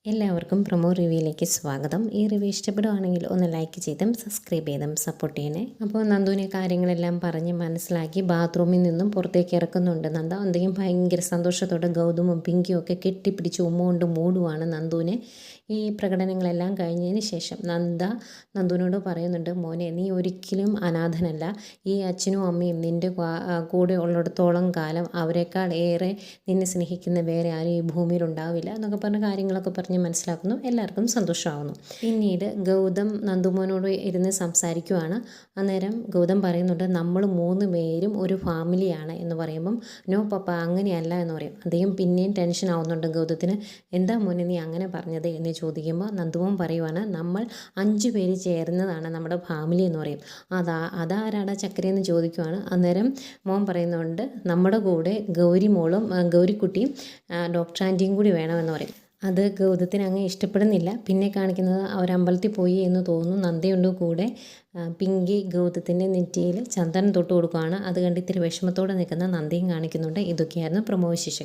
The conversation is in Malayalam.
എല്ലാവർക്കും പ്രൊമോ റിവ്യൂയിലേക്ക് സ്വാഗതം. ഈ റിവ്യൂ ഇഷ്ടപ്പെടുകയാണെങ്കിൽ ഒന്ന് ലൈക്ക് ചെയ്തും സബ്സ്ക്രൈബ് ചെയ്തും സപ്പോർട്ട് ചെയ്യണേ. അപ്പോൾ നന്ദുവിനെ കാര്യങ്ങളെല്ലാം പറഞ്ഞ് മനസ്സിലാക്കി ബാത്റൂമിൽ നിന്നും പുറത്തേക്ക് ഇറക്കുന്നുണ്ട് നന്ദ. എന്തെങ്കിലും ഭയങ്കര സന്തോഷത്തോടെ ഗൗതമും പിങ്കിയും ഒക്കെ കെട്ടിപ്പിടിച്ച് ഉമ്മ കൊണ്ട് മൂടുവാണ് നന്ദുവിനെ. ഈ പ്രകടനങ്ങളെല്ലാം കഴിഞ്ഞതിന് ശേഷം നന്ദുവിനോട് പറയുന്നുണ്ട്, മോനെ നീ ഒരിക്കലും അനാഥനല്ല. ഈ അച്ഛനും അമ്മയും നിൻ്റെ കൂടെ ഉള്ളിടത്തോളം കാലം അവരെക്കാൾ ഏറെ നിന്നെ സ്നേഹിക്കുന്ന വേറെ ആരും ഈ ഭൂമിയിൽ ഉണ്ടാവില്ല എന്നൊക്കെ പറഞ്ഞ കാര്യങ്ങളൊക്കെ പറഞ്ഞ് മനസ്സിലാക്കുന്നു. എല്ലാവർക്കും സന്തോഷമാകുന്നു. പിന്നീട് ഗൗതം നന്ദുമോനോട് ഇരുന്ന് സംസാരിക്കുവാണ്. അന്നേരം ഗൗതം പറയുന്നുണ്ട്, നമ്മൾ 3 പേരും ഒരു ഫാമിലിയാണ് എന്ന് പറയുമ്പം നോ പപ്പ അങ്ങനെയല്ല എന്ന് പറയും. അദ്ദേഹം പിന്നെയും ടെൻഷൻ ആവുന്നുണ്ട് ഗൗതത്തിന്. എന്താ മോനെ നീ അങ്ങനെ പറഞ്ഞത് എന്ന് ചോദിക്കുമ്പോൾ നന്ദുമോൻ പറയുവാണ്, നമ്മൾ 5 പേര് ചേർന്നതാണ് നമ്മുടെ ഫാമിലി എന്ന് പറയും. അതാരാടാ ചക്കരയെന്ന് ചോദിക്കുവാണ്. അന്നേരം മോൻ പറയുന്നുണ്ട്, നമ്മുടെ കൂടെ ഗൗരിക്കുട്ടിയും ഡോക്ടർ ആൻറ്റിയും കൂടി വേണമെന്ന് പറയും. അത് ഗൗതത്തിന് അങ്ങ് ഇഷ്ടപ്പെടുന്നില്ല. പിന്നെ കാണിക്കുന്നത് അവരമ്പലത്തിൽ പോയി എന്ന് തോന്നുന്നു. നന്ദയുണ്ട് കൂടെ. പിങ്കി ഗൗതത്തിൻ്റെ നെറ്റിയിൽ ചന്ദനം തൊട്ട് കൊടുക്കുകയാണ്. അത് കണ്ട് ഇത്തിരി വിഷമത്തോടെ നിൽക്കുന്ന നന്ദയും കാണിക്കുന്നുണ്ട്. ഇതൊക്കെയായിരുന്നു പ്രൊമോ വിശേഷങ്ങൾ.